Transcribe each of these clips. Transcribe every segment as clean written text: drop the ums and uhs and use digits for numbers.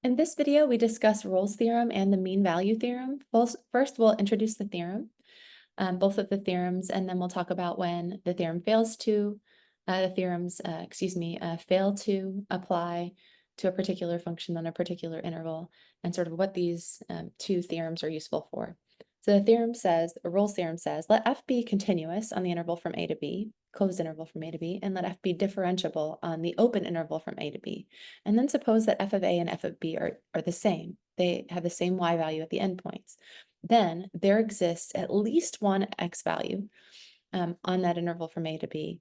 In this video, we discuss Rolle's theorem and the mean value theorem. First, we'll introduce the theorem, both of the theorems, and then we'll talk about when the theorem fails to, the theorems, fail to apply to a particular function on a particular interval, and sort of what these two theorems are useful for. So the theorem says, Rolle's theorem says, let f be continuous on the interval from a to b, closed interval from a to b, and let f be differentiable on the open interval from a to b. And then suppose that f of a and f of b are the same. They have the same y value at the endpoints. Then there exists at least one x value on that interval from a to b,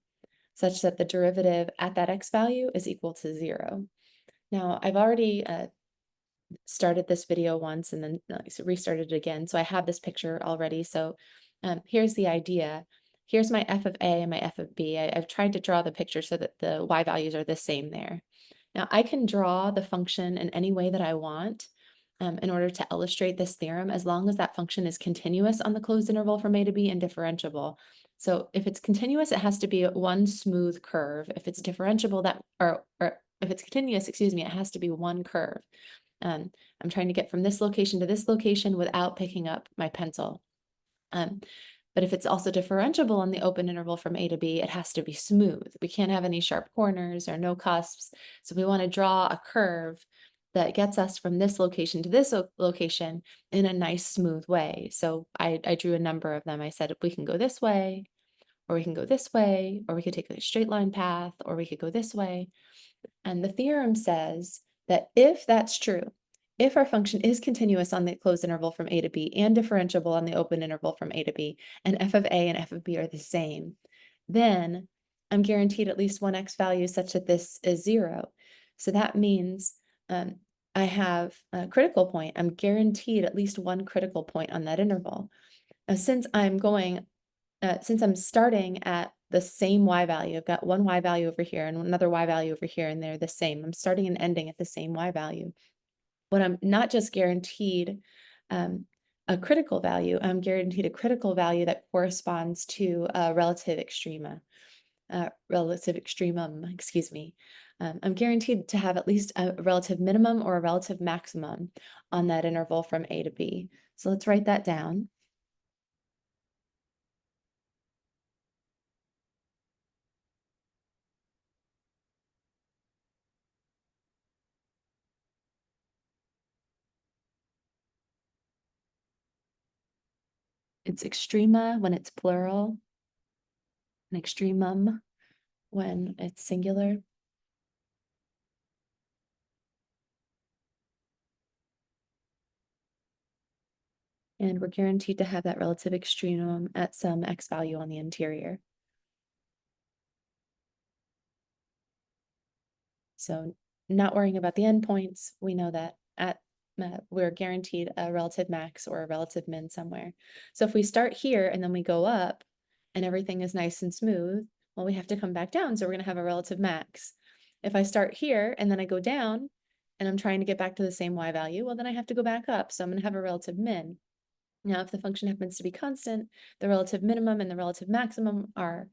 such that the derivative at that x value is equal to 0. Now, I've already started this video once and then restarted it again, so I have this picture already. So here's the idea. Here's my f of a and my f of b. I've tried to draw the picture so that the y values are the same there. Now, I can draw the function in any way that I want in order to illustrate this theorem, as long as that function is continuous on the closed interval from a to b and differentiable. So if it's continuous, it has to be one smooth curve. If it's differentiable, or if it's continuous, excuse me, it has to be one curve. I'm trying to get from this location to this location without picking up my pencil. But if it's also differentiable on the open interval from a to b, it has to be smooth. We can't have any sharp corners or no cusps. So we want to draw a curve that gets us from this location to this location in a nice smooth way. So I drew a number of them. I said, we can go this way, or we can go this way, or we could take a straight line path, or we could go this way. And the theorem says that if that's true, if our function is continuous on the closed interval from a to b and differentiable on the open interval from a to b, and f of a and f of b are the same, then I'm guaranteed at least one x value such that this is 0. So that means I have a critical point. I'm guaranteed at least one critical point on that interval. Now, since I'm starting at the same y value, I've got one y value over here and another y value over here, and they're the same. I'm starting and ending at the same y value. But I'm not just guaranteed a critical value, I'm guaranteed a critical value that corresponds to a relative extremum, excuse me. I'm guaranteed to have at least a relative minimum or a relative maximum on that interval from a to b. So let's write that down. It's extrema when it's plural, and extremum when it's singular. And we're guaranteed to have that relative extremum at some x value on the interior. So not worrying about the endpoints, we know that we're guaranteed a relative max or a relative min somewhere. So if we start here and then we go up and everything is nice and smooth, well, we have to come back down. So we're going to have a relative max. If I start here and then I go down and I'm trying to get back to the same y value, well, then I have to go back up. So I'm going to have a relative min. Now, if the function happens to be constant, the relative minimum and the relative maximum are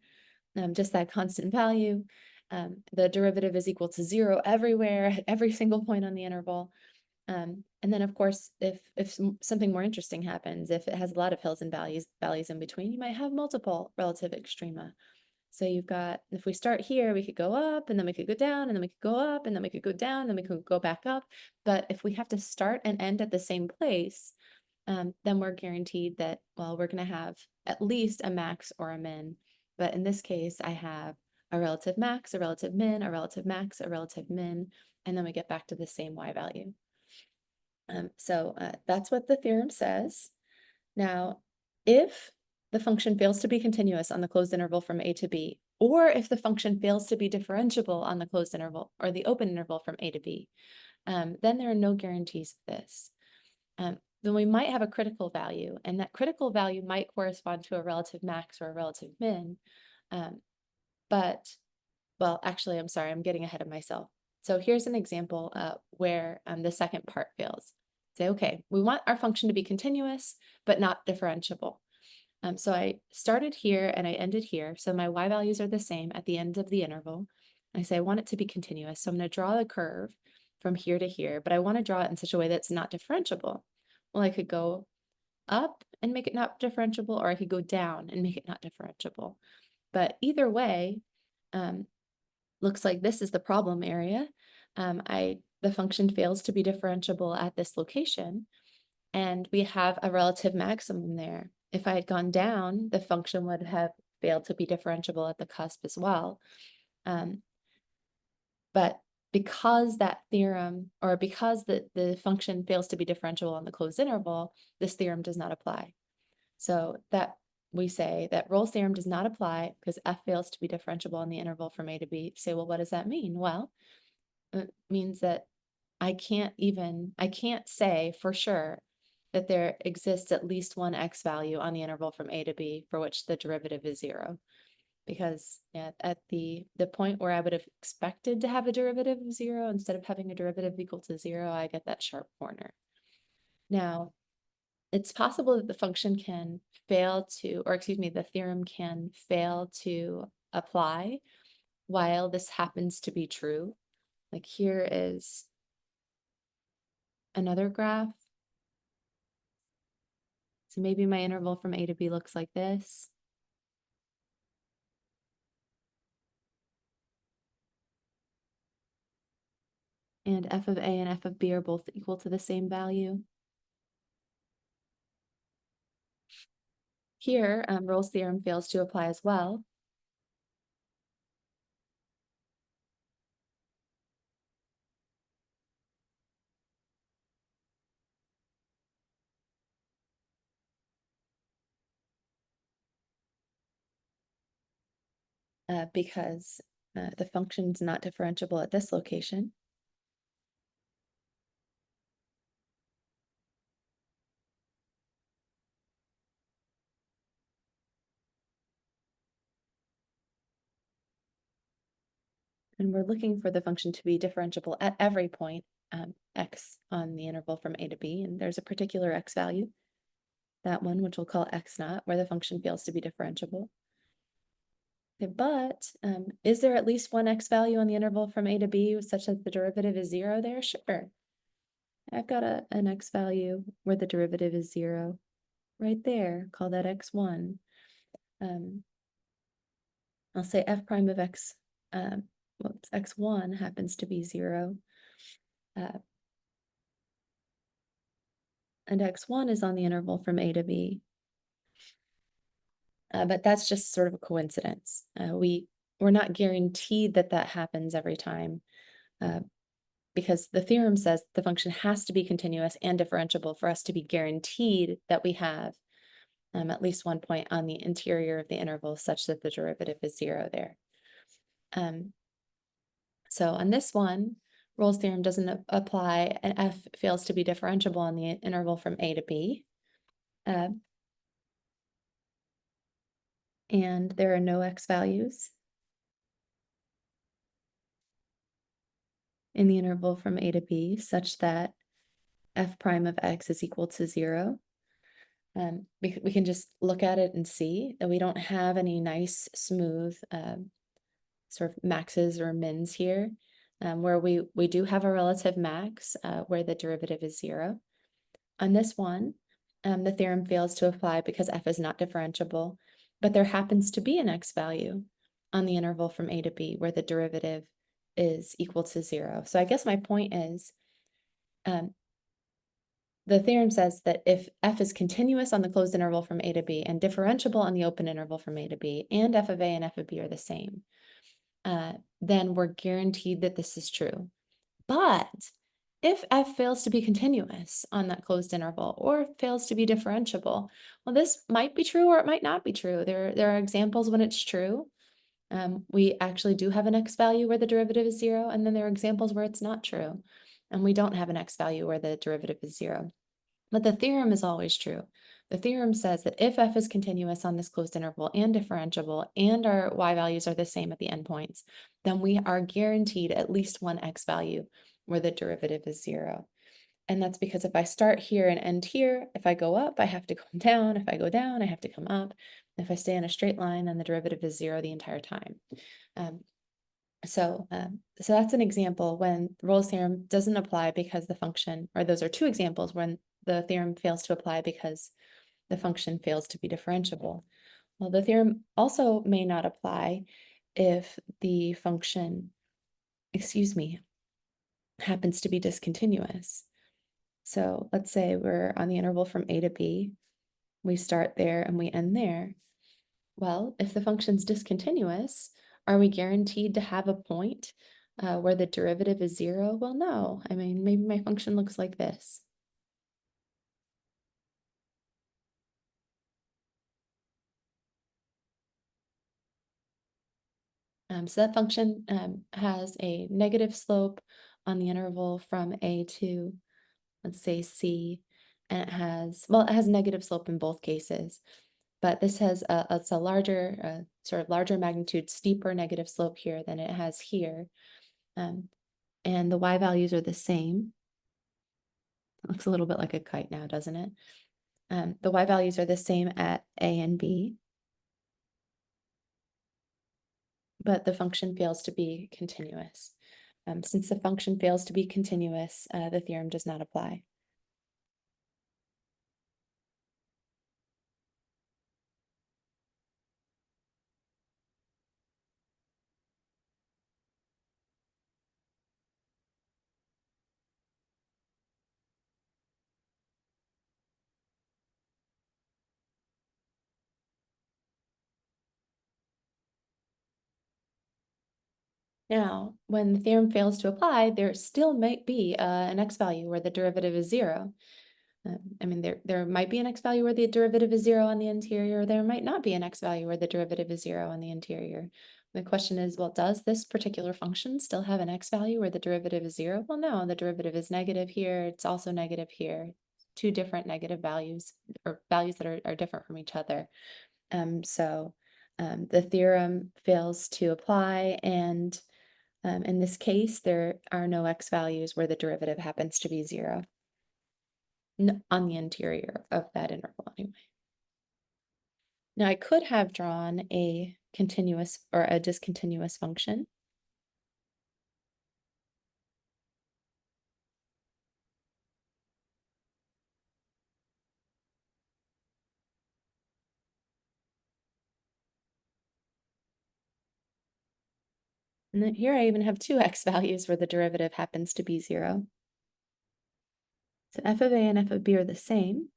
just that constant value. The derivative is equal to 0 everywhere, at every single point on the interval. And then, of course, if something more interesting happens, if it has a lot of hills and valleys in between, you might have multiple relative extrema. So you've got, if we start here, we could go up, and then we could go down, and then we could go up, and then we could go down, and then we could go back up. But if we have to start and end at the same place, then we're guaranteed that, well, we're going to have at least a max or a min. But in this case, I have a relative max, a relative min, a relative max, a relative min, and then we get back to the same y value. So that's what the theorem says. Now, if the function fails to be continuous on the closed interval from a to b, or if the function fails to be differentiable on the closed interval or the open interval from a to b, then there are no guarantees of this. Then we might have a critical value, and that critical value might correspond to a relative max or a relative min. Well, actually, I'm sorry, I'm getting ahead of myself. So here's an example where the second part fails. Say, okay, we want our function to be continuous, but not differentiable. So I started here and I ended here. So my y values are the same at the end of the interval. I say I want it to be continuous. So I'm going to draw the curve from here to here, but I want to draw it in such a way that's not differentiable. Well, I could go up and make it not differentiable, or I could go down and make it not differentiable. But either way, looks like this is the problem area. The function fails to be differentiable at this location, and we have a relative maximum there. If I had gone down, the function would have failed to be differentiable at the cusp as well. But because that theorem, or because the function fails to be differentiable on the closed interval, this theorem does not apply. So that we say that Rolle's theorem does not apply because f fails to be differentiable in the interval from a to b. You say, well, what does that mean? Well, it means that I can't say for sure that there exists at least one x value on the interval from a to b for which the derivative is 0. Because at the point where I would have expected to have a derivative of 0, instead of having a derivative equal to 0, I get that sharp corner. Now, it's possible that the function can fail to, or excuse me, the theorem can fail to apply while this happens to be true. Like here is another graph. So maybe my interval from a to b looks like this. And f of a and f of b are both equal to the same value. Here, Rolle's theorem fails to apply as well. Because the function's not differentiable at this location. And we're looking for the function to be differentiable at every point, x on the interval from a to b, and there's a particular x value, that one, which we'll call x naught, where the function fails to be differentiable. Okay, but is there at least one x value on the interval from a to b such that the derivative is 0 there? Sure. I've got an x value where the derivative is 0 right there, call that x1. I'll say f prime of x, x1 happens to be 0. And x1 is on the interval from a to b. But that's just sort of a coincidence. We're not guaranteed that that happens every time, because the theorem says the function has to be continuous and differentiable for us to be guaranteed that we have at least one point on the interior of the interval such that the derivative is 0 there. So on this one, Rolle's theorem doesn't apply, and f fails to be differentiable on the interval from a to b. And there are no x values in the interval from a to b such that f prime of x is equal to 0. We can just look at it and see that we don't have any nice smooth sort of maxes or mins here, where we do have a relative max where the derivative is 0. On this one, the theorem fails to apply because f is not differentiable, but there happens to be an x value on the interval from a to b where the derivative is equal to 0. So I guess my point is, the theorem says that if f is continuous on the closed interval from a to b and differentiable on the open interval from a to b, and f of a and f of b are the same, then we're guaranteed that this is true. But if f fails to be continuous on that closed interval or fails to be differentiable, well, this might be true or it might not be true. There are examples when it's true. We actually do have an x value where the derivative is 0, and then there are examples where it's not true, and we don't have an x value where the derivative is 0. But the theorem is always true. The theorem says that if f is continuous on this closed interval and differentiable, and our y values are the same at the endpoints, then we are guaranteed at least one x value where the derivative is 0. And that's because if I start here and end here, if I go up, I have to come down. If I go down, I have to come up. If I stay in a straight line, then the derivative is 0 the entire time. So that's an example when Rolle's theorem doesn't apply because the function, or those are two examples when the theorem fails to apply because the function fails to be differentiable. Well, the theorem also may not apply if the function, excuse me, happens to be discontinuous. So let's say we're on the interval from a to b. We start there and we end there. Well, if the function's discontinuous, are we guaranteed to have a point where the derivative is zero? Well, no. I mean, maybe my function looks like this. So that function has a negative slope on the interval from a to, let's say, c, and it has negative slope in both cases, but this has it's a larger, sort of larger magnitude, steeper negative slope here than it has here. And the y values are the same. It looks a little bit like a kite now, doesn't it? The y values are the same at a and b, but the function fails to be continuous. Since the function fails to be continuous, the theorem does not apply. Now, when the theorem fails to apply, there still might be an x value where the derivative is zero. I mean, there might be an x value where the derivative is zero on the interior. There might not be an x value where the derivative is zero on the interior. The question is, well, does this particular function still have an x value where the derivative is zero? Well, no, the derivative is negative here. It's also negative here. Two different negative values, or values that are different from each other. So the theorem fails to apply, and in this case, there are no x values where the derivative happens to be zero on the interior of that interval anyway. Now I could have drawn a continuous or a discontinuous function. And then here I even have two x values where the derivative happens to be zero. So f of a and f of b are the same,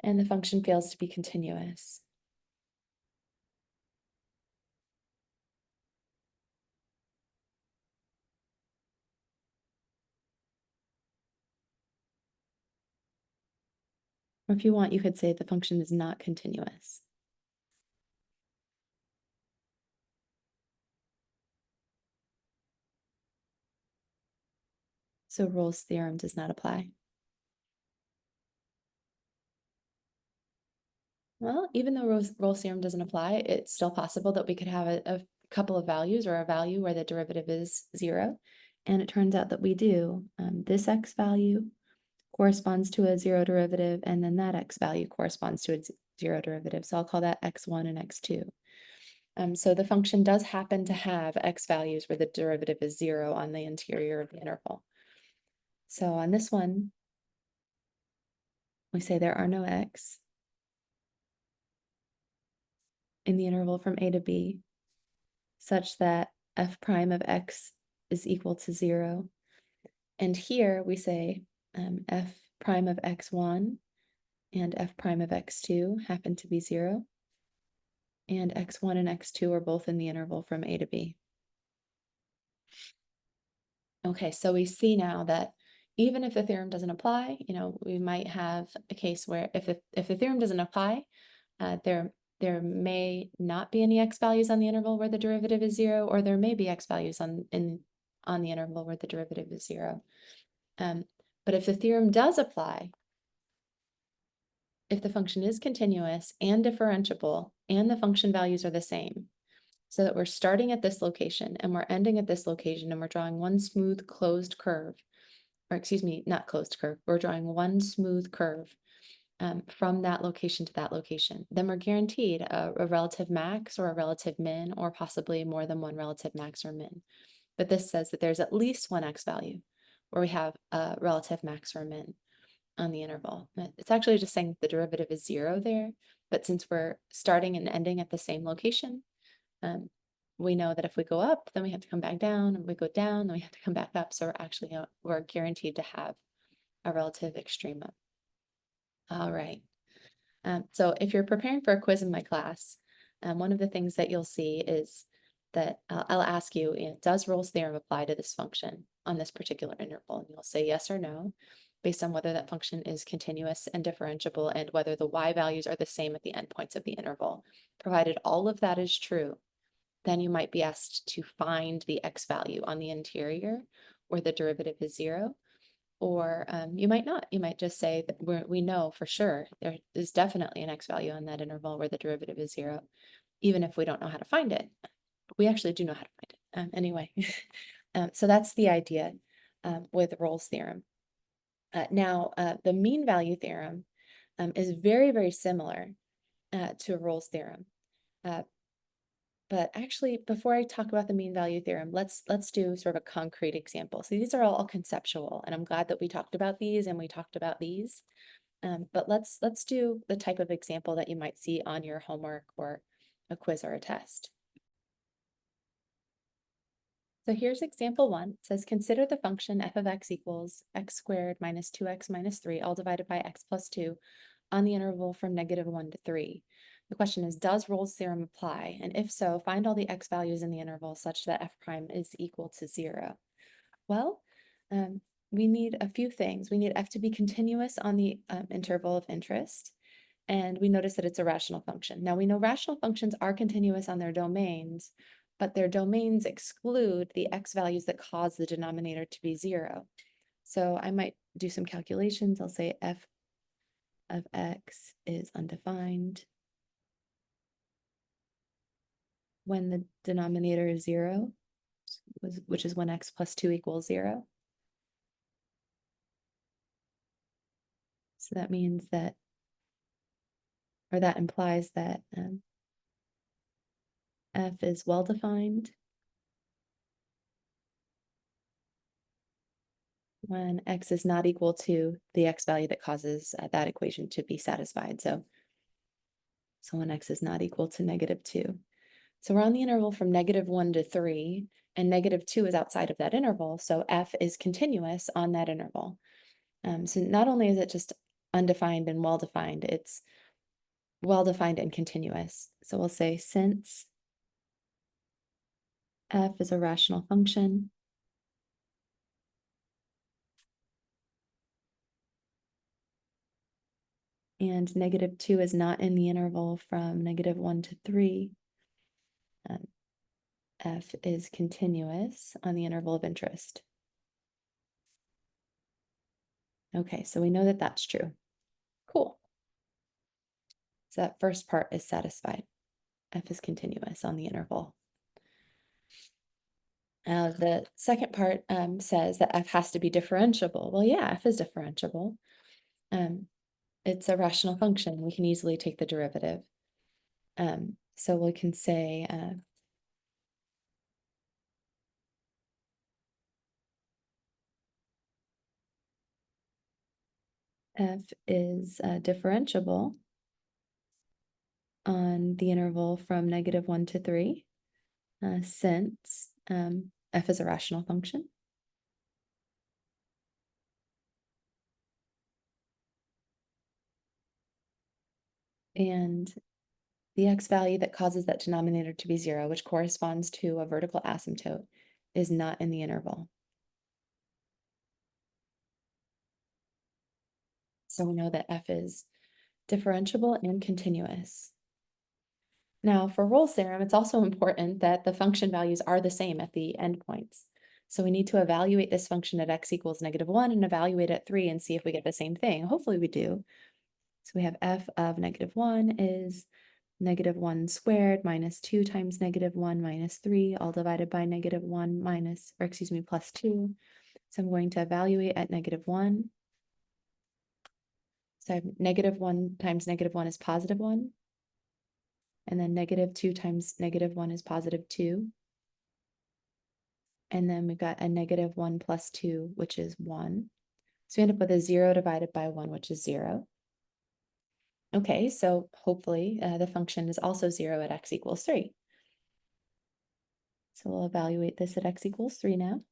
and the function fails to be continuous. Or if you want, you could say the function is not continuous. So Rolle's theorem does not apply. Well, even though Rolle's theorem doesn't apply, it's still possible that we could have a couple of values or a value where the derivative is zero. And it turns out that we do. This x value corresponds to a zero derivative, and then that x value corresponds to a zero derivative. So I'll call that x1 and x2. So the function does happen to have x values where the derivative is zero on the interior of the interval. So on this one, we say there are no x in the interval from a to b, such that f prime of x is equal to zero. And here we say f prime of x1 and f prime of x2 happen to be zero. And x1 and x2 are both in the interval from a to b. Okay, so we see now that even if the theorem doesn't apply, we might have a case where if the theorem doesn't apply, there may not be any x values on the interval where the derivative is zero, or there may be x values on the interval where the derivative is zero. But if the theorem does apply, if the function is continuous and differentiable and the function values are the same, so that we're starting at this location and we're ending at this location and we're drawing one smooth closed curve, or excuse me, not closed curve, we're drawing one smooth curve from that location to that location, then we're guaranteed a relative max or a relative min, or possibly more than one relative max or min. But this says that there's at least one x value where we have a relative max or min on the interval. It's actually just saying the derivative is 0 there, but since we're starting and ending at the same location, we know that if we go up, then we have to come back down, and we go down, then we have to come back up. So we're guaranteed to have a relative extrema. All right. So if you're preparing for a quiz in my class, one of the things that you'll see is that I'll ask you, does Rolle's theorem apply to this function on this particular interval? And you'll say yes or no, based on whether that function is continuous and differentiable and whether the y values are the same at the endpoints of the interval. Provided all of that is true, then you might be asked to find the x value on the interior where the derivative is 0. Or you might not. You might just say that we know for sure there is definitely an x value on that interval where the derivative is 0, even if we don't know how to find it. We actually do know how to find it. Anyway, so that's the idea with Rolle's theorem. Now, the mean value theorem is very, very similar to Rolle's theorem. But actually, before I talk about the mean value theorem, let's do sort of a concrete example. So these are all conceptual, and I'm glad that we talked about these and we talked about these. But let's do the type of example that you might see on your homework or a quiz or a test. So here's example 1. It says, consider the function f of x equals x squared minus 2x minus 3, all divided by x plus 2 on the interval from -1 to 3. The question is, does Rolle's theorem apply? And if so, find all the x values in the interval such that f prime is equal to 0. Well, we need a few things. We need f to be continuous on the interval of interest, and we notice that it's a rational function. Now, we know rational functions are continuous on their domains, but their domains exclude the x values that cause the denominator to be 0. So I might do some calculations. I'll say f of x is undefined when the denominator is 0, which is when x plus 2 equals 0. So that means that, or that implies that f is well defined when x is not equal to the x value that causes that equation to be satisfied. So when x is not equal to -2. So we're on the interval from -1 to 3, and -2 is outside of that interval, so f is continuous on that interval. So not only is it just undefined and well-defined, it's well-defined and continuous. So we'll say since f is a rational function, and -2 is not in the interval from -1 to 3, f is continuous on the interval of interest. Okay, so we know that that's true. Cool. So that first part is satisfied. F is continuous on the interval. The second part says that f has to be differentiable. Well, yeah, f is differentiable. It's a rational function. We can easily take the derivative. So we can say f is differentiable on the interval from -1 to 3, since f is a rational function. And the x value that causes that denominator to be 0, which corresponds to a vertical asymptote, is not in the interval. So we know that f is differentiable and continuous. Now, for Rolle's theorem, it's also important that the function values are the same at the endpoints. So we need to evaluate this function at x equals -1 and evaluate at 3 and see if we get the same thing. Hopefully we do. So we have f of -1 is -1 squared minus 2 times -1 minus 3, all divided by -1 minus, or excuse me, plus 2. So I'm going to evaluate at -1. So I have -1 times -1 is +1. And then -2 times -1 is +2. And then we've got a -1 plus 2, which is 1. So we end up with a 0 divided by 1, which is 0. Okay, so hopefully the function is also 0 at x equals 3. So we'll evaluate this at x equals 3 now.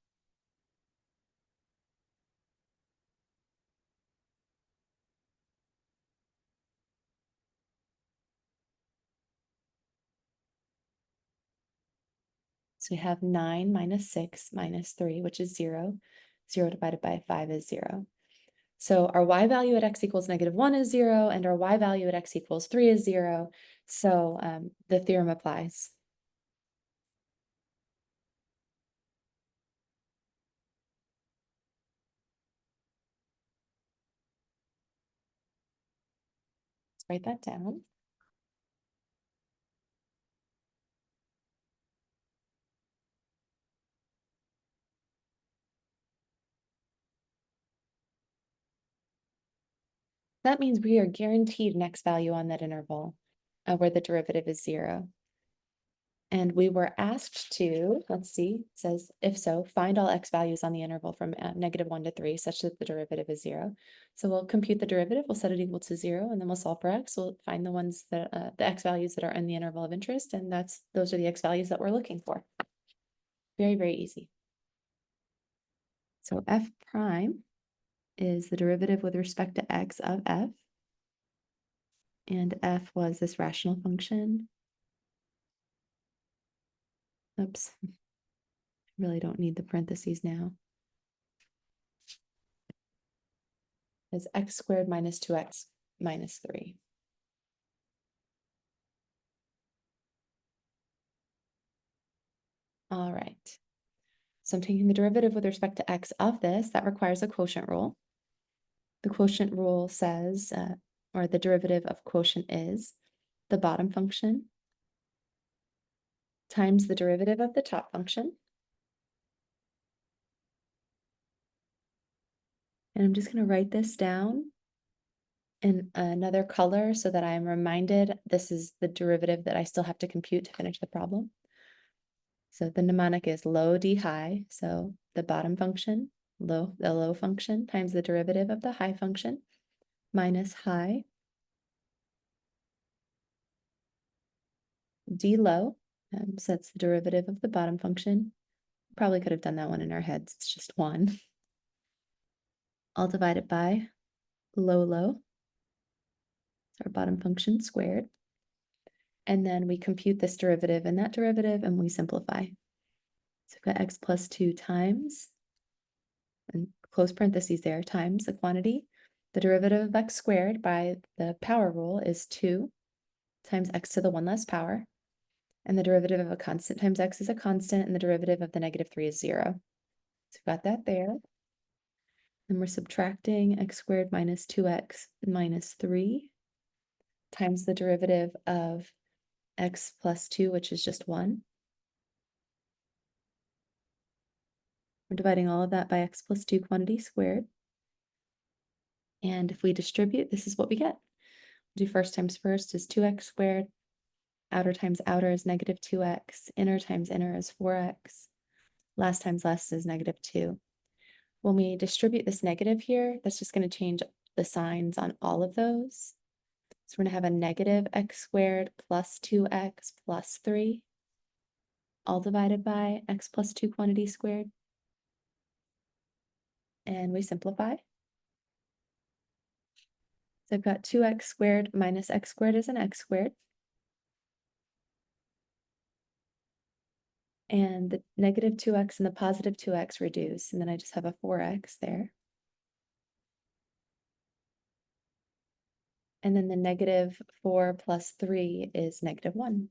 So we have 9 minus 6 minus 3, which is 0. 0 divided by 5 is 0. So our y value at x equals -1 is 0, and our y value at x equals 3 is 0. So the theorem applies. Let's write that down. That means we are guaranteed an x value on that interval where the derivative is 0. And we were asked to, let's see, it says, if so, find all x values on the interval from -1 to 3 such that the derivative is 0. So we'll compute the derivative, we'll set it equal to 0, and then we'll solve for x. We'll find the ones that, the x values that are in the interval of interest, and those are the x values that we're looking for. Very, very easy. So f prime is the derivative with respect to x of f. And f was this rational function. Oops, I really don't need the parentheses now. It's x squared minus 2x minus 3. All right. So I'm taking the derivative with respect to x of this. That requires a quotient rule. The quotient rule says, or the derivative of quotient is the bottom function times the derivative of the top function. And I'm just going to write this down in another color so that I'm reminded this is the derivative that I still have to compute to finish the problem. So the mnemonic is low d high. So the bottom function, the low function times the derivative of the high function minus high d low. So that's the derivative of the bottom function. Probably could have done that one in our heads. It's just 1. All divided by low low. It's our bottom function squared. And then we compute this derivative and that derivative, and we simplify. So we've got x plus 2 times, and close parentheses there, times the quantity. The derivative of x squared by the power rule is 2 times x to the 1 less power. And the derivative of a constant times x is a constant, and the derivative of the -3 is 0. So we've got that there. And we're subtracting x squared minus 2x minus 3 times the derivative of x plus 2, which is just 1. We're dividing all of that by x plus 2 quantity squared. And if we distribute, this is what we get. We'll do first times first is 2x squared. Outer times outer is -2x. Inner times inner is 4x. Last times less is -2. When we distribute this negative here, that's just going to change the signs on all of those. So we're going to have a negative x squared plus 2x plus 3, all divided by x plus 2 quantity squared. And we simplify. So I've got 2x squared minus x squared is an x squared. And the -2x and the +2x reduce, and then I just have a 4x there. And then the -4 plus 3 is -1.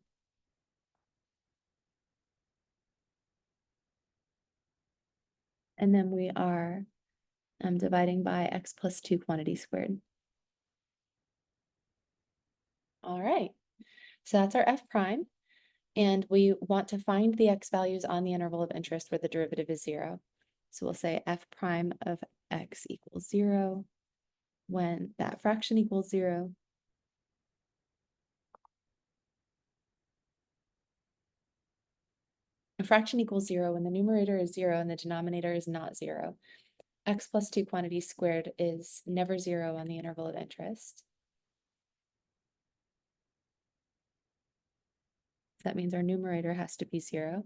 And then we are dividing by x plus 2 quantity squared. All right, so that's our f prime. And we want to find the x values on the interval of interest where the derivative is 0. So we'll say f prime of x equals 0, when that fraction equals 0, a fraction equals 0 when the numerator is 0 and the denominator is not 0. X plus 2 quantity squared is never 0 on the interval of interest. So that means our numerator has to be 0.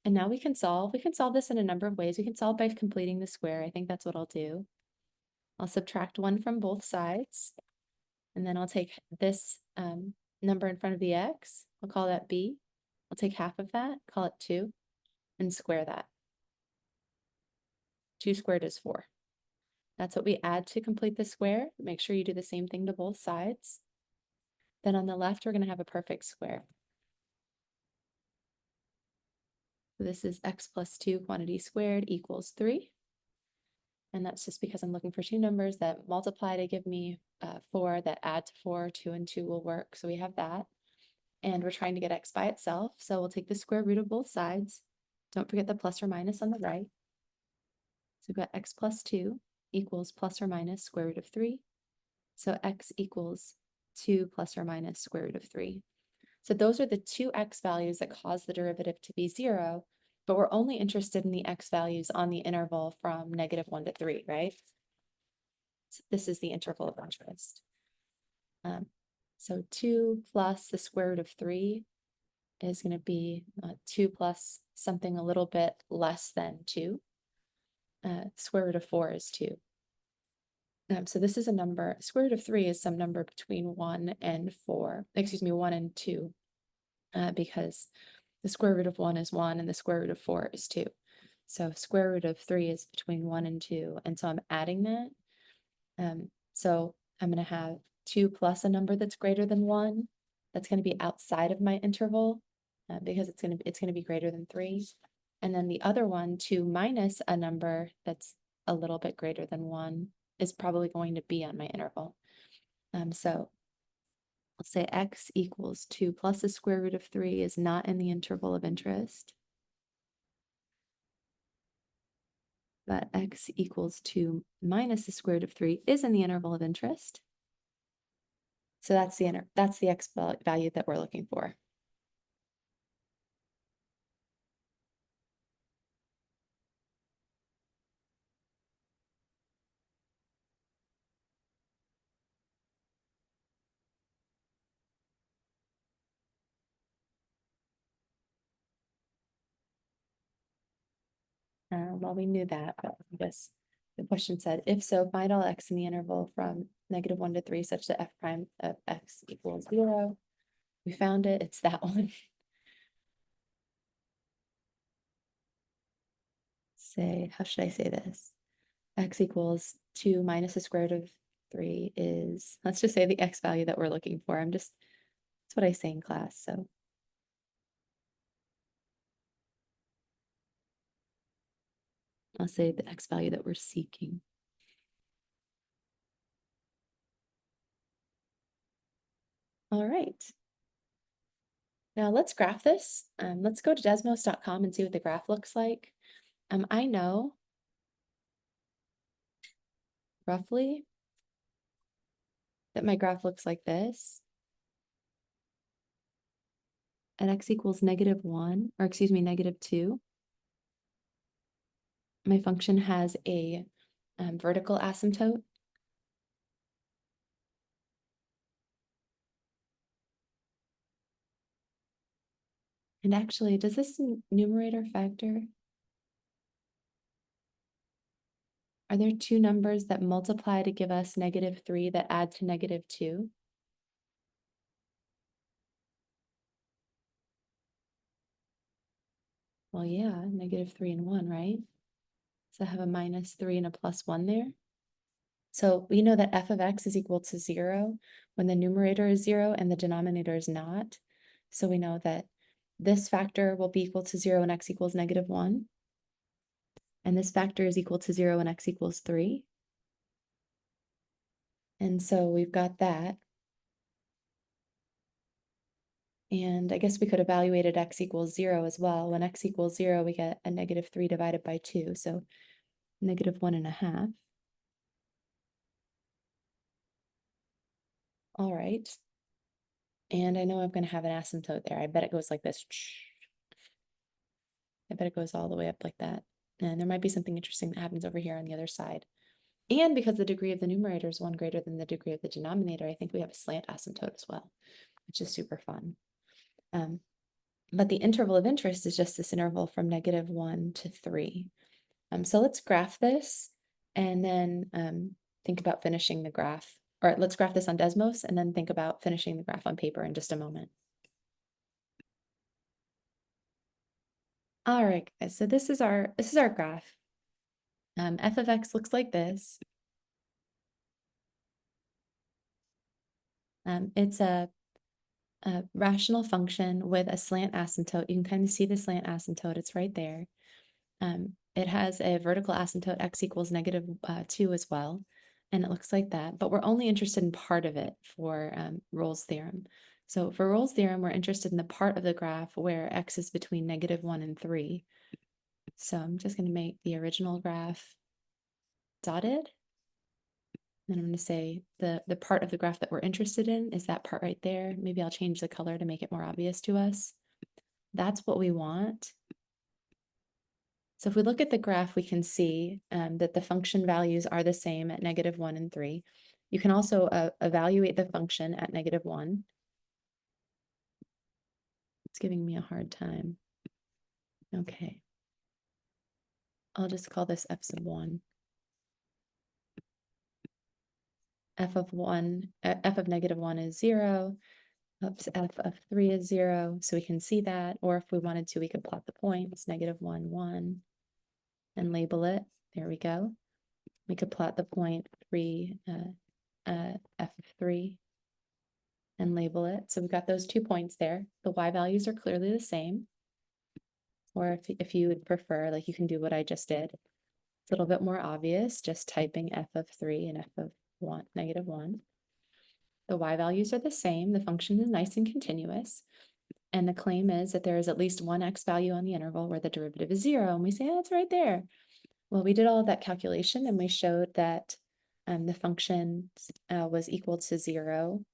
And now we can solve this in a number of ways. We can solve by completing the square. I think that's what I'll do. I'll subtract 1 from both sides, and then I'll take this number in front of the x. I'll call that b. I'll take half of that, call it 2, and square that. 2 squared is 4. That's what we add to complete the square. Make sure you do the same thing to both sides. Then on the left, we're going to have a perfect square. So this is x plus 2 quantity squared equals 3. And that's just because I'm looking for two numbers that multiply to give me 4, that add to 4, 2 and 2 will work. So we have that. And we're trying to get x by itself. So we'll take the square root of both sides. Don't forget the plus or minus on the right. So we've got x plus 2 equals plus or minus square root of 3. So x equals 2 plus or minus square root of 3. So those are the two x values that cause the derivative to be 0, but we're only interested in the x values on the interval from -1 to 3, right? So this is the interval of interest. So 2 plus the square root of 3 is going to be 2 plus something a little bit less than 2. Square root of 4 is 2. So this is a number, square root of 3 is some number between 1 and 4, 1 and 2, because the square root of 1 is 1 and the square root of 4 is 2. So square root of 3 is between 1 and 2, and so I'm adding that. So I'm going to have 2 plus a number that's greater than 1. That's going to be outside of my interval because it's going to be greater than 3. And then the other one, 2 minus a number that's a little bit greater than 1, is probably going to be on my interval. So let's say x equals 2 plus the square root of 3 is not in the interval of interest. But x equals 2 minus the square root of 3 is in the interval of interest. So that's the x value that we're looking for. Well, we knew that, but I guess the question said, if so, find all x in the interval from -1 to 3 such that f prime of x equals 0. We found it, it's that one. Say, how should I say this? X equals 2 minus the square root of 3 is, let's just say the x value that we're looking for. That's what I say in class, so. I'll say the x value that we're seeking. All right. Now let's graph this. Let's go to desmos.com and see what the graph looks like. I know roughly that my graph looks like this. At x equals -1, or excuse me, -2. My function has a vertical asymptote. And actually, does this numerator factor? Are there two numbers that multiply to give us -3 that add to -2? Well, yeah, -3 and 1, right? So I have a -3 and a +1 there. So we know that f of x is equal to 0 when the numerator is 0 and the denominator is not. So we know that this factor will be equal to 0 when x equals -1. And this factor is equal to 0 when x equals 3. And so we've got that. And I guess we could evaluate at x equals 0 as well. When x equals 0, we get a -3 divided by 2. So -1.5. All right. And I know I'm going to have an asymptote there. I bet it goes like this. I bet it goes all the way up like that. And there might be something interesting that happens over here on the other side. And because the degree of the numerator is 1 greater than the degree of the denominator, I think we have a slant asymptote as well, which is super fun. But the interval of interest is just this interval from -1 to 3. So let's graph this and then think about finishing the graph. Or let's graph this on Desmos and then think about finishing the graph on paper in just a moment. All right, guys, so this is our graph. F of x looks like this. It's a rational function with a slant asymptote. You can kind of see the slant asymptote, it's right there. It has a vertical asymptote x equals -2 as well, and it looks like that, but we're only interested in part of it for Rolle's theorem. So for Rolle's theorem, we're interested in the part of the graph where x is between -1 and 3. So I'm just going to make the original graph dotted. And I'm going to say the part of the graph that we're interested in is that part right there. Maybe I'll change the color to make it more obvious to us. That's what we want. So if we look at the graph, we can see that the function values are the same at -1 and 3. You can also evaluate the function at -1. It's giving me a hard time. Okay. I'll just call this f sub 1. F of -1 is 0. Oops, f of 3 is 0. So we can see that. Or if we wanted to, we could plot the points, -1, 1, and label it. There we go. We could plot the point 3, f of 3, and label it. So we've got those 2 points there. The y values are clearly the same. Or if you would prefer, like you can do what I just did. It's a little bit more obvious, just typing f of 3 and f of 1, -1. The y values are the same. The function is nice and continuous. And the claim is that there is at least one x value on the interval where the derivative is 0. And we say, oh, it's right there. Well, we did all of that calculation and we showed that the function was equal to 0,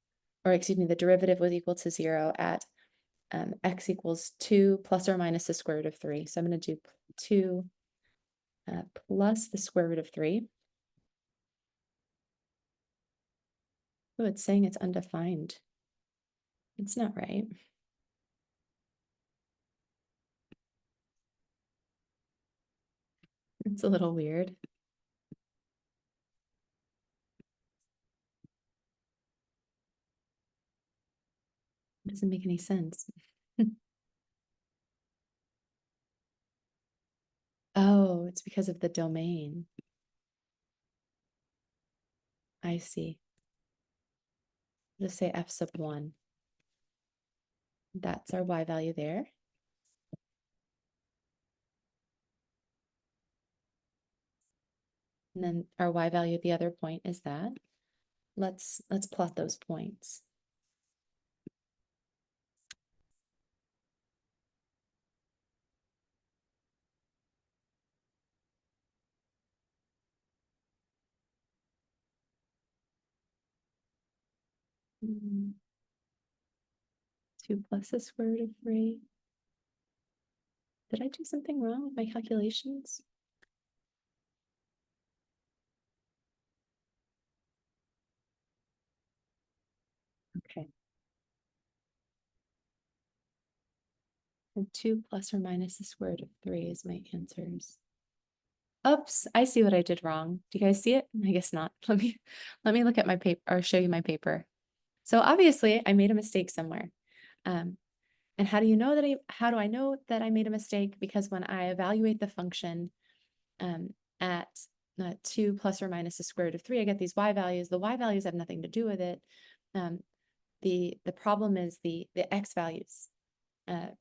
or excuse me, the derivative was equal to 0 at x equals 2 plus or minus the square root of 3. So I'm going to do 2 plus the square root of 3. Oh, it's saying it's undefined. It's not right. It's a little weird. It doesn't make any sense. Oh, it's because of the domain. I see. Just say f sub 1. That's our y value there. And then our y value at the other point is that. Let's plot those points. Mm, 2 plus the square root of 3. Did I do something wrong with my calculations? Okay. And 2 plus or minus the square root of 3 is my answers. Oops, I see what I did wrong. Do you guys see it? I guess not. Let me look at my paper or show you my paper. So obviously I made a mistake somewhere. And how do I know that I made a mistake? Because when I evaluate the function at 2 plus or minus the square root of 3, I get these y values. The y values have nothing to do with it. The problem is the x values. But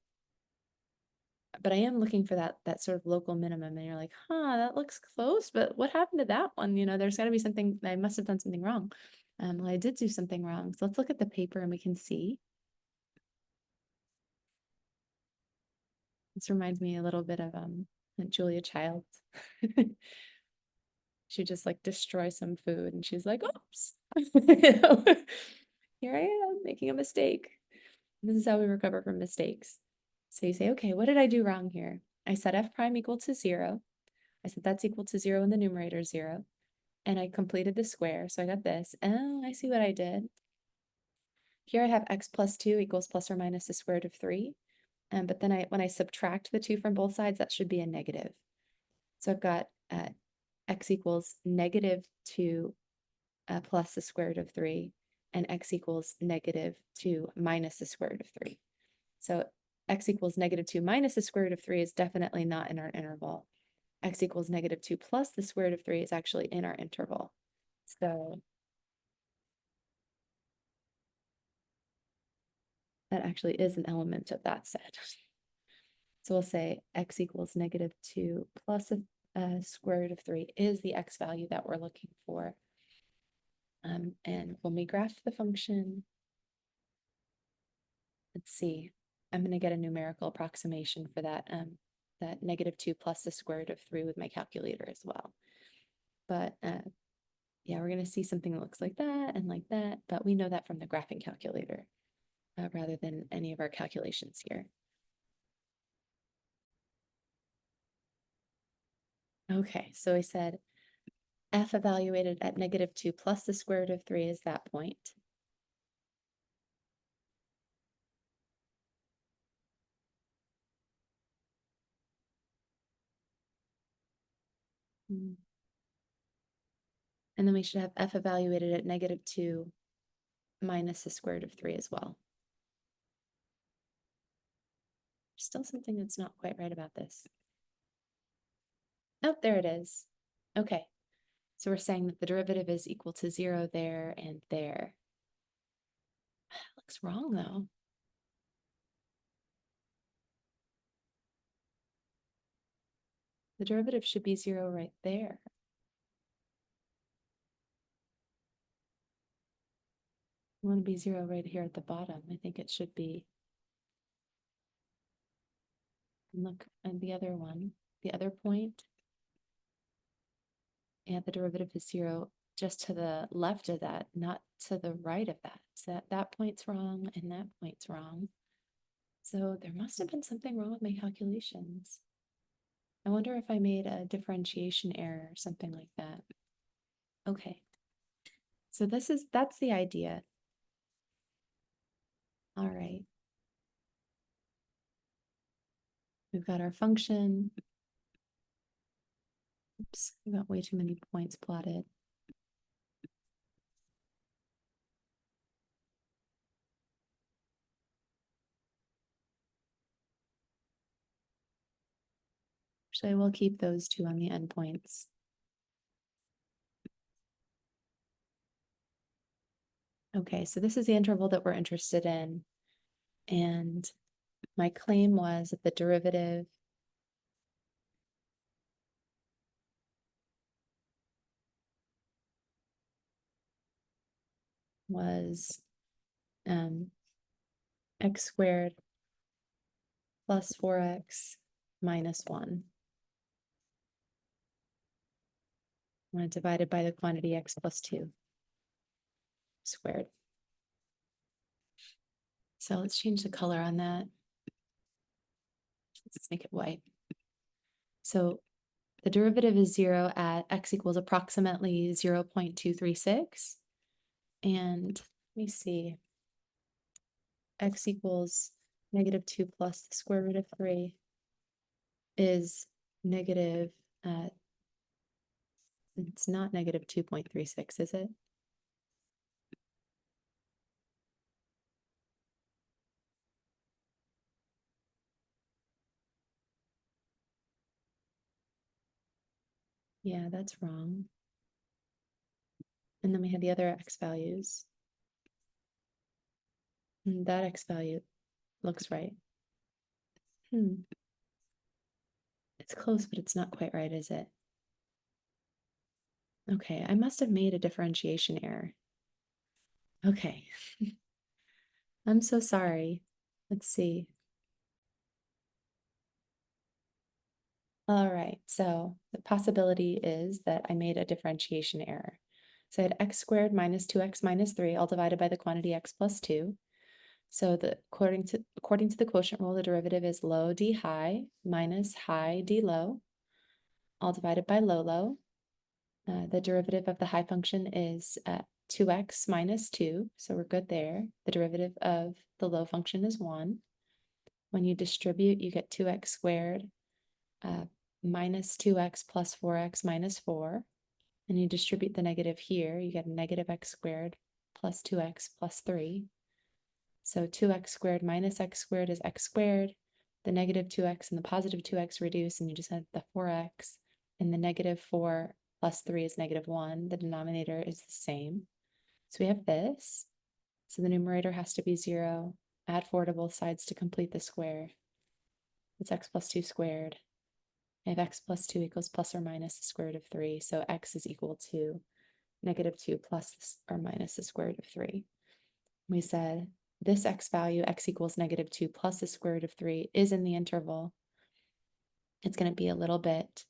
I am looking for that sort of local minimum, and you're like, huh, that looks close, but what happened to that one? There's got to be something. I must have done something wrong. Well, I did do something wrong. So let's look at the paper and we can see. This reminds me a little bit of Julia Childs. She just like destroys some food and she's like, oops. here I am making a mistake. This is how we recover from mistakes. So you say, okay, what did I do wrong here? I set f prime equal to 0. I said that's equal to 0 in the numerator, 0. And I completed the square, so I got this. Oh, I see what I did. Here I have x plus 2 equals plus or minus the square root of 3. But then when I subtract the 2 from both sides, that should be a negative. So I've got x equals negative 2 plus the square root of 3, and x equals negative 2 minus the square root of 3. So x equals negative 2 minus the square root of 3 is definitely not in our interval. X equals negative 2 plus the square root of 3 is actually in our interval. So that actually is an element of that set. So we'll say x equals negative 2 plus a square root of 3 is the x value that we're looking for. And when we graph the function, let's see, I'm going to get a numerical approximation for that, that negative 2 plus the square root of 3 with my calculator as well. But yeah, we're going to see something that looks like that, but we know that from the graphing calculator rather than any of our calculations here. Okay, so I said f evaluated at negative 2 plus the square root of 3 is that point. And then we should have f evaluated at negative 2 minus the square root of 3 as well. Still something that's not quite right about this. Oh, there it is. Okay, so we're saying that the derivative is equal to 0 there and there. Looks wrong though. The derivative should be 0 right there. I want to be 0 right here at the bottom. I think it should be. Look at the other one, the other point. And the derivative is 0 just to the left of that, not to the right of that. So that point's wrong and that point's wrong. So there must have been something wrong with my calculations. I wonder if I made a differentiation error or something like that. Okay. So that's the idea. All right. We've got our function. Oops, we got way too many points plotted. Actually, I will keep those two on the endpoints. Okay, so this is the interval that we're interested in. And my claim was that the derivative was x squared plus 4x minus 1. When divided by the quantity x plus 2 squared. So let's change the color on that. Let's make it white. So the derivative is 0 at x equals approximately 0.236. And let me see. X equals negative 2 plus the square root of 3 is negative, it's not negative 2.36, is it? Yeah, that's wrong. And then we have the other x values. And that x value looks right. It's close, but it's not quite right, is it? Okay, I must have made a differentiation error. Okay. I'm so sorry. Let's see. All right, so the possibility is that I made a differentiation error. So I had x squared minus 2x minus 3, all divided by the quantity x plus 2. So according to the quotient rule, the derivative is low d high minus high d low, all divided by low. The derivative of the high function is 2x minus 2, so we're good there. The derivative of the low function is 1. When you distribute, you get 2x squared minus 2x plus 4x minus 4. And you distribute the negative here, you get a negative x squared plus 2x plus 3. So 2x squared minus x squared is x squared. The negative 2x and the positive 2x reduce, and you just have the 4x. And the negative 4 plus 3 is negative 1. The denominator is the same. So we have this. So the numerator has to be 0. Add 4 to both sides to complete the square. It's x plus 2 squared. I have x plus 2 equals plus or minus the square root of 3. So x is equal to negative 2 plus or minus the square root of 3. We said this x value, x equals negative 2 plus the square root of 3, is in the interval. It's going to be a little bit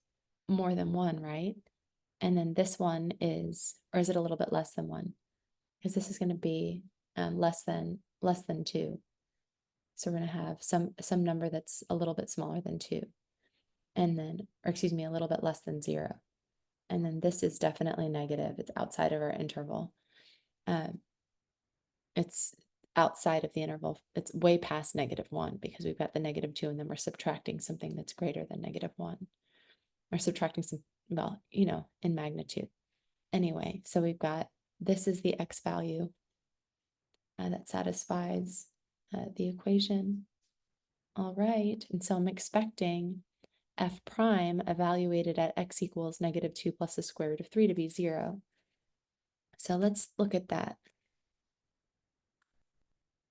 more than 1, right? And then this one is, or is it a little bit less than 1? Because this is going to be less than 2. So we're going to have some number that's a little bit smaller than 2. And then, or excuse me, a little bit less than 0. And then this is definitely negative. It's outside of our interval. It's outside of the interval. It's way past negative 1 because we've got the negative 2 and then we're subtracting something that's greater than negative 1. Or subtracting some, well, in magnitude. Anyway, so we've got, this is the x value that satisfies the equation. All right, and so I'm expecting f prime evaluated at x equals negative 2 plus the square root of 3 to be 0. So let's look at that.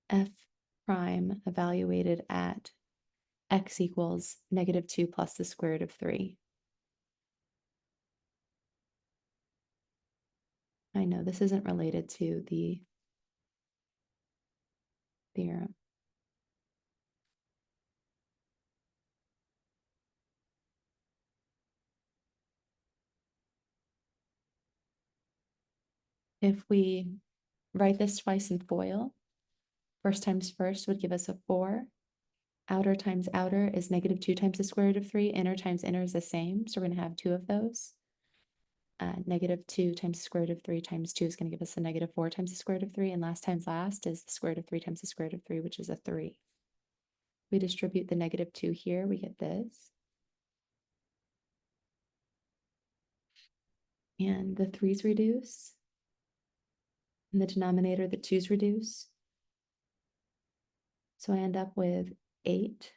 F prime evaluated at x equals negative 2 plus the square root of 3. I know this isn't related to the theorem. If we write this twice in FOIL, first times first would give us a 4. Outer times outer is negative 2 times the square root of 3. Inner times inner is the same, so we're going to have 2 of those. Negative 2 times the square root of 3 times 2 is going to give us a negative 4 times the square root of 3. And last times last is the square root of 3 times the square root of 3, which is a 3. We distribute the negative 2 here, we get this. And the 3's reduce. In the denominator, the 2's reduce. So I end up with 8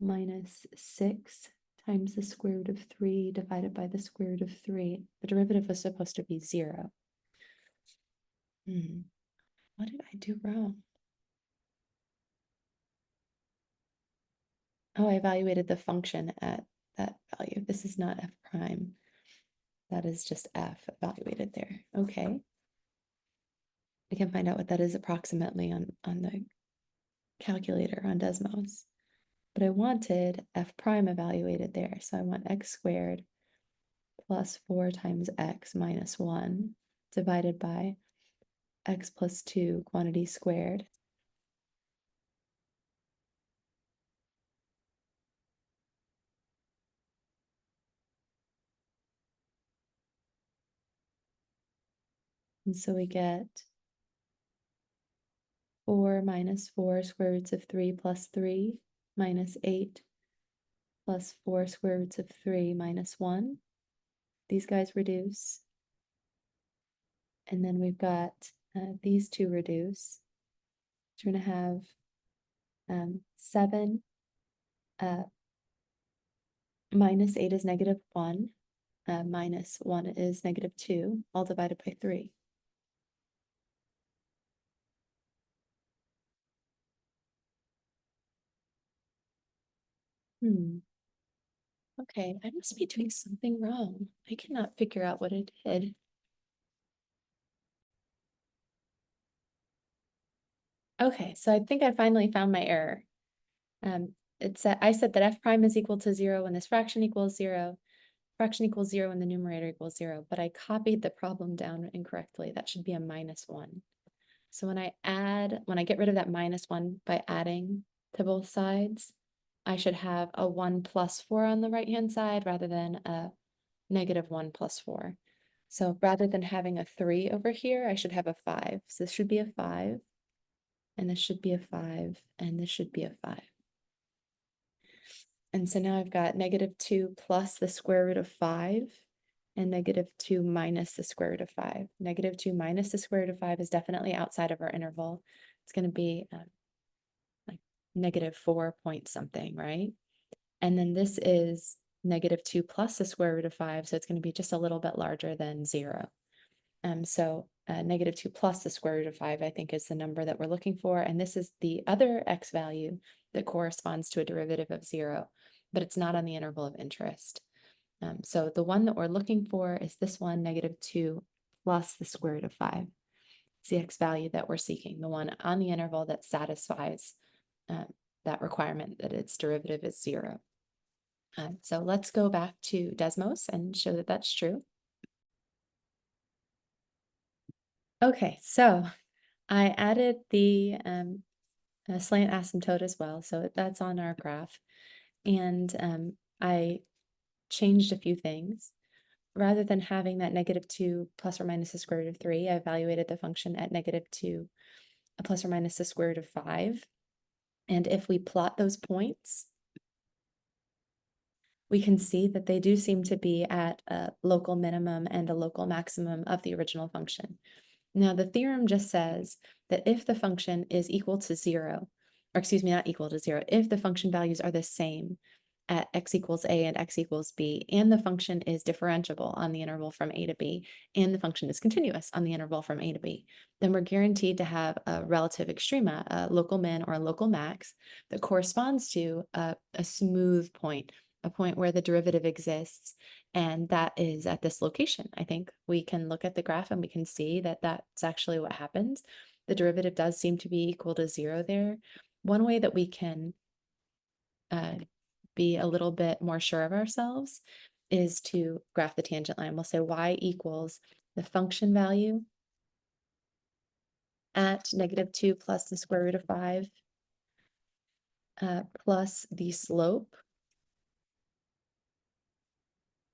minus 6 times the square root of 3 divided by the square root of 3. The derivative was supposed to be 0. What did I do wrong? Oh, I evaluated the function at that value. This is not f prime. That is just f evaluated there. Okay. We can find out what that is approximately on the calculator on Desmos. But I wanted f prime evaluated there. So I want x squared plus 4 times x minus 1 divided by x plus 2 quantity squared. And so we get 4 minus 4 square roots of 3 plus 3 minus 8 plus 4 square roots of 3 minus 1. These guys reduce. And then we've got these two reduce. So we're going to have 7 minus 8 is negative 1. Minus 1 is negative 2, all divided by 3. Okay, I must be doing something wrong. I cannot figure out what it did. Okay, so I think I finally found my error. I said that f prime is equal to 0 when this fraction equals 0. fraction equals 0 and the numerator equals 0, but I copied the problem down incorrectly. That should be a -1. So when I get rid of that -1 by adding to both sides, I should have a 1 plus 4 on the right-hand side rather than a -1 plus 4. So rather than having a 3 over here, I should have a 5. So this should be a 5, and this should be a 5, and this should be a 5. And so now I've got -2 plus the square root of 5 and -2 minus the square root of 5. -2 minus the square root of 5 is definitely outside of our interval. It's going to be like -4 point something, right? And then this is -2 plus the square root of 5, so it's going to be just a little bit larger than 0. So -2 plus the square root of 5, I think, is the number that we're looking for. And this is the other x value that corresponds to a derivative of 0, but it's not on the interval of interest. So the one that we're looking for is this one, -2 plus the square root of 5. It's the x value that we're seeking, the one on the interval that satisfies that requirement that its derivative is 0. So let's go back to Desmos and show that that's true. Okay, so I added the slant asymptote as well, so that's on our graph. And I changed a few things. Rather than having that -2 plus or minus the square root of 3, I evaluated the function at -2 plus or minus the square root of 5. And if we plot those points, we can see that they do seem to be at a local minimum and a local maximum of the original function. Now, the theorem just says that if the function is equal to 0, or excuse me, not equal to 0, if the function values are the same at x equals a and x equals b, and the function is differentiable on the interval from a to b, and the function is continuous on the interval from a to b, then we're guaranteed to have a relative extrema, a local min or a local max, that corresponds to a smooth point, a point where the derivative exists, and that is at this location. I think we can look at the graph and we can see that that's actually what happens. The derivative does seem to be equal to 0 there. One way that we can be a little bit more sure of ourselves is to graph the tangent line. We'll say y equals the function value at -2 plus the square root of 5 plus the slope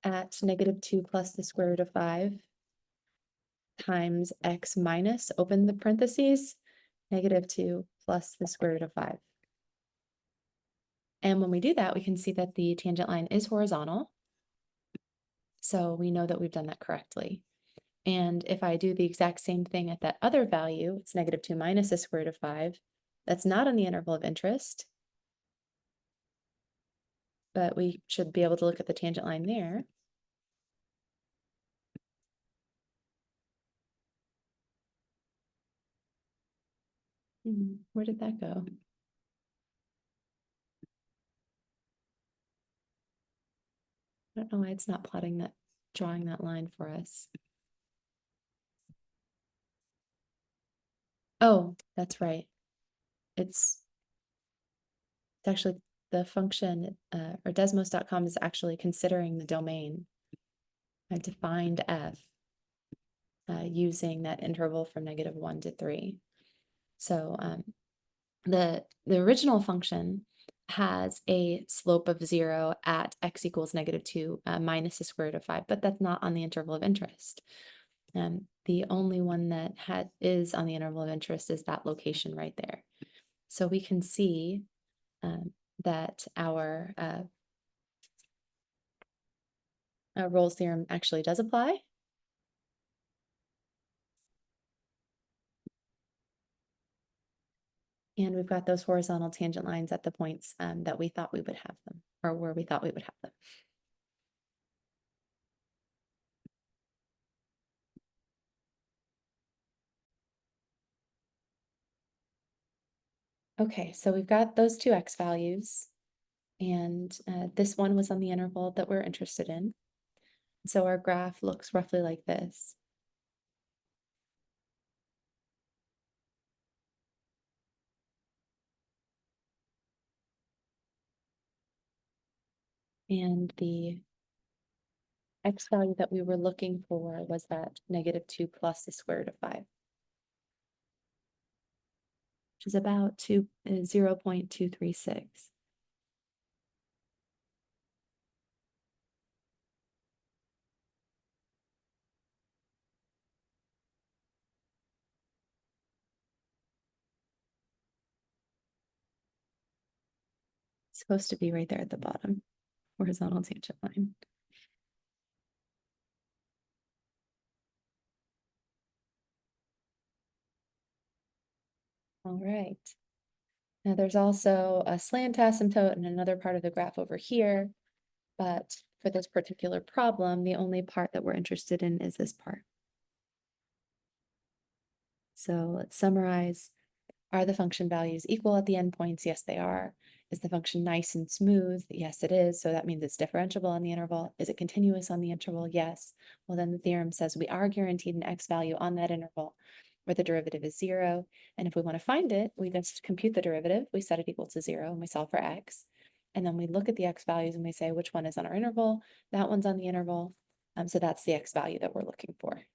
at -2 plus the square root of 5 times x minus, open the parentheses, -2 plus the square root of 5. And when we do that, we can see that the tangent line is horizontal. So we know that we've done that correctly. And if I do the exact same thing at that other value, it's -2 minus the square root of 5, that's not on the interval of interest, but we should be able to look at the tangent line there. Where did that go? I don't know why it's not plotting that, drawing that line for us. Oh, that's right. It's actually the function, or Desmos.com is actually considering the domain. I defined f using that interval from -1 to 3. So the original function has a slope of 0 at x equals -2 minus the square root of 5, but that's not on the interval of interest. The only one that is on the interval of interest is that location right there. So we can see that our Rolle's theorem actually does apply. And we've got those horizontal tangent lines at the points that we thought we would have them, or where we thought we would have them. Okay, so we've got those two x values, and this one was on the interval that we're interested in. So our graph looks roughly like this. And the x value that we were looking for was that -2 plus the square root of 5. Which is about 0.236. It's supposed to be right there at the bottom, horizontal tangent line. All right. Now there's also a slant asymptote and another part of the graph over here, but for this particular problem, the only part that we're interested in is this part. So let's summarize. Are the function values equal at the endpoints? Yes, they are. Is the function nice and smooth? Yes, it is. So that means it's differentiable on the interval. Is it continuous on the interval? Yes. Well, then the theorem says we are guaranteed an x value on that interval where the derivative is 0. And if we want to find it, we just compute the derivative. We set it equal to 0 and we solve for x. And then we look at the x values and we say which one is on our interval. That one's on the interval. So that's the x value that we're looking for.